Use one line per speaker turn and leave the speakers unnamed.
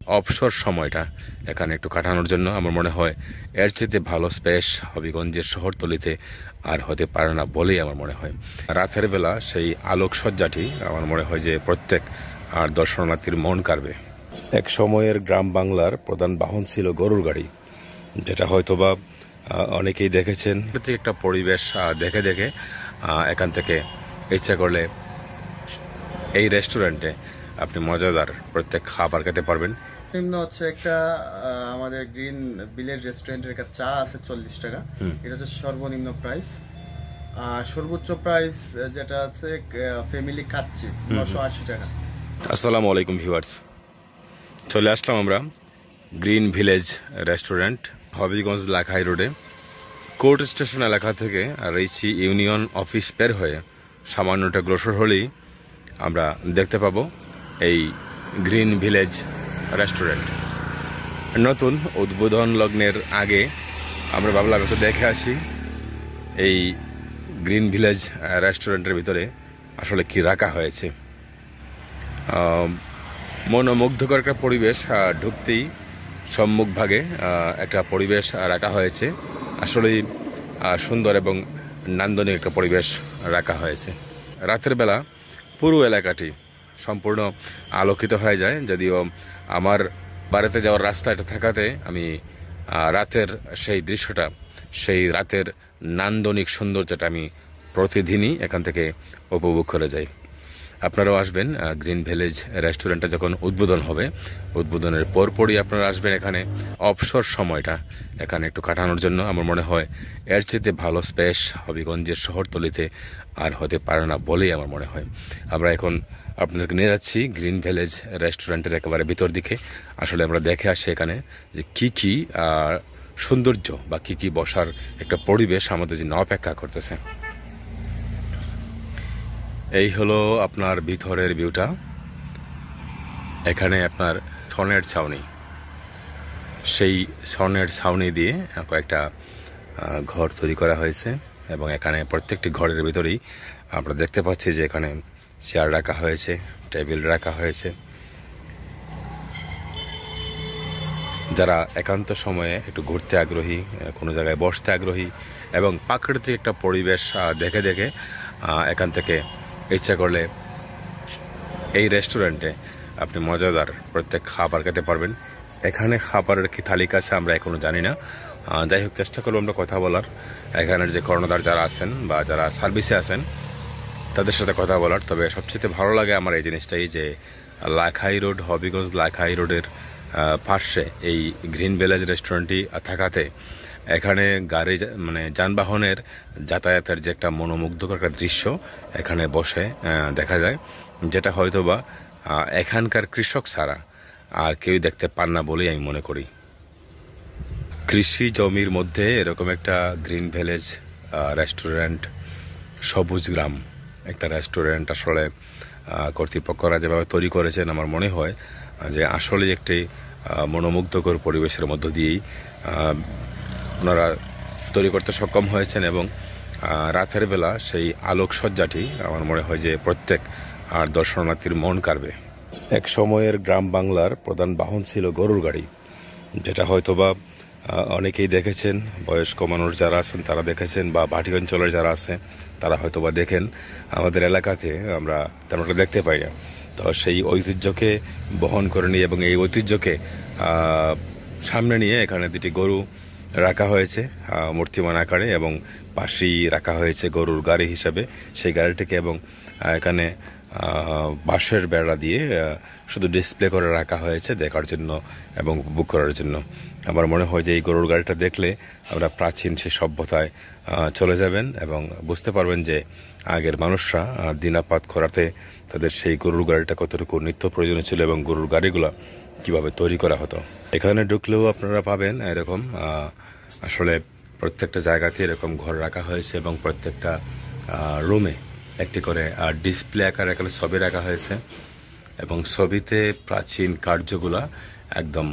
অবসর সময়টা এখানে একটু কাটানোর জন্য আমার মনে হয় এর চেয়ে ভালো স্পেস হবিগঞ্জের শহরতলিতে আর হতে পারে না বলেই আমার মনে হয়। রাতের বেলা সেই আলোকসজ্জাটি আমার মনে হয় যে প্রত্যেক আর দর্শনার্থীর মন কাড়বে। এক সময়ের গ্রাম বাংলার প্রধান বাহন ছিল গরুর গাড়ি, যেটা হয়তোবা অনেকেই দেখেছেন। একটা পরিবেশ দেখে দেখে এখান থেকে ইচ্ছা করলে এই রেস্টুরেন্টে আপনি মজাদার প্রত্যেক খাবার খেতে পারবেন।
নিম্ন হচ্ছে একটা আমাদের গ্রিন ভিলেজ রেস্টুরেন্টের একটা চা আছে 40 টাকা, এটা হচ্ছে সর্বনিম্ন প্রাইস। আর সর্বোচ্চ প্রাইস যেটা আছে ফ্যামিলি খাচ্ছি 980 টাকা।
আসসালামু আলাইকুম ভিউয়ার্স, চলে আসলাম আমরা green village restaurant, Habiganj Lakhai রোডে, কোর্ট স্টেশন এলাকা থেকে রয়েছি ইউনিয়ন অফিস পের হয়ে সামান্যটা গ্রোসর হলেই আমরা দেখতে পাবো এই গ্রিন ভিলেজ রেস্টুরেন্ট। নতুন উদ্বোধন লগ্নের আগে আমরা ভাবলাম একটু দেখে আসি এই গ্রিন ভিলেজ রেস্টুরেন্টের ভিতরে আসলে কি রাখা হয়েছে। মনোমুগ্ধকর একটা পরিবেশ, ঢুকতেই সম্মুখভাগে একটা পরিবেশ রাখা হয়েছে। আসলেই সুন্দর এবং নান্দনিক একটা পরিবেশ রাখা হয়েছে। রাতের বেলা পুরো এলাকাটি সম্পূর্ণ আলোকিত হয়ে যায়, যদিও আমার বাড়িতে যাওয়ার রাস্তাটা থাকাতে আমি রাতের সেই দৃশ্যটা, সেই রাতের নান্দনিক সৌন্দর্যটা আমি প্রতিদিনই এখান থেকে উপভোগ করে যাই। আপনারাও আসবেন গ্রিন ভিলেজ রেস্টুরেন্টটা যখন উদ্বোধন হবে, উদ্বোধনের পরপরই আপনারা আসবেন এখানে। অবসর সময়টা এখানে একটু কাটানোর জন্য আমার মনে হয় এর চেয়ে ভালো স্পেস হবিগঞ্জের শহরতলিতে আর হতে পারে না বলেই আমার মনে হয়। আমরা এখন আপনাদেরকে নিয়ে যাচ্ছি গ্রিন ভিলেজ রেস্টুরেন্টের একেবারে ভিতর দিকে। আসলে আমরা দেখে আসি এখানে যে কি কি সৌন্দর্য বা কি কি বসার একটা পরিবেশ আমাদের জন্য অপেক্ষা করতেছে। এই হলো আপনার ভিতরের ভিউটা। এখানে আপনার ছনের ছাউনি, সেই ছনের ছাউনি দিয়ে কয়েকটা ঘর তৈরি করা হয়েছে এবং এখানে প্রত্যেকটি ঘরের ভিতরেই আমরা দেখতে পাচ্ছি যে এখানে চেয়ার রাখা হয়েছে, টেবিল রাখা হয়েছে। যারা একান্ত সময়ে একটু ঘুরতে আগ্রহী, কোনো জায়গায় বসতে আগ্রহী এবং প্রাকৃতিক একটা পরিবেশ দেখে দেখে এখান থেকে ইচ্ছা করলে এই রেস্টুরেন্টে আপনি মজাদার প্রত্যেক খাবার খেতে পারবেন। এখানে খাবারের কি তালিকা আছে আমরা এখনো জানি না। যাই হোক, চেষ্টা করবো আমরা কথা বলার, এখানের যে কর্ণধার যারা আছেন বা যারা সার্ভিসে আছেন তাদের সাথে কথা বলার। তবে সবচেয়ে ভালো লাগে আমার এই জিনিসটাই যে লাখাই রোড, হবিগঞ্জ লাখাই রোডের পাশে এই গ্রিন ভিলেজ রেস্টুরেন্টটি থাকাতে এখানে গাড়ি যানবাহনের যাতায়াতের যে একটা মনোমুগ্ধকর একটা দৃশ্য এখানে বসে দেখা যায়, যেটা হয়তোবা এখানকার কৃষক ছাড়া আর কেউই দেখতে পান না বলেই আমি মনে করি। কৃষি জমির মধ্যে এরকম একটা গ্রিন ভিলেজ রেস্টুরেন্ট, সবুজ গ্রাম একটা রেস্টুরেন্ট আসলে কর্তৃপক্ষরা যেভাবে তৈরি করেছেন আমার মনে হয় যে আসলেই একটি মনোমুগ্ধকর পরিবেশের মধ্য দিয়েই ওনারা তৈরি করতে সক্ষম হয়েছেন এবং রাতের বেলা সেই আলোকসজ্জাটি আমার মনে হয় যে প্রত্যেক আর দর্শনার্থীর মন কাড়বে। এক সময়ের গ্রাম বাংলার প্রধান বাহন ছিল গরুর গাড়ি, যেটা হয়তোবা অনেকেই দেখেছেন। বয়স্ক মানুষ যারা আছেন তারা দেখেছেন, বা ভাটি অঞ্চলের যারা আছে তারা হয়তোবা দেখেন। আমাদের এলাকাতে আমরা তেমনটা দেখতে পাই না। তো সেই ঐতিহ্যকে বহন করে নিয়ে এবং এই ঐতিহ্যকে সামনে নিয়ে এখানে দুটি গরু রাখা হয়েছে মূর্তিমান আকারে এবং পাশেই রাখা হয়েছে গরুর গাড়ি হিসাবে সেই গাড়িটিকে, এবং এখানে বাঁশের বেড়া দিয়ে শুধু ডিসপ্লে করে রাখা হয়েছে দেখার জন্য এবং উপভোগ করার জন্য। আমার মনে হয় যে এই গরুর গাড়িটা দেখলে আমরা প্রাচীন সে সভ্যতায় চলে যাবেন এবং বুঝতে পারবেন যে আগের মানুষরা দিনাপাত করাতে তাদের সেই গরুর গাড়িটা কতটুকু নিত্য প্রয়োজনীয় ছিল এবং গরুর গাড়িগুলো কিভাবে তৈরি করা হতো। এখানে ঢুকলেও আপনারা পাবেন এরকম আসলে প্রত্যেকটা জায়গাতে এরকম ঘর রাখা হয়েছে এবং প্রত্যেকটা রুমে একটি করে ডিসপ্লে আকারে এখানে ছবি রাখা হয়েছে এবং ছবিতে প্রাচীন কার্যগুলা একদম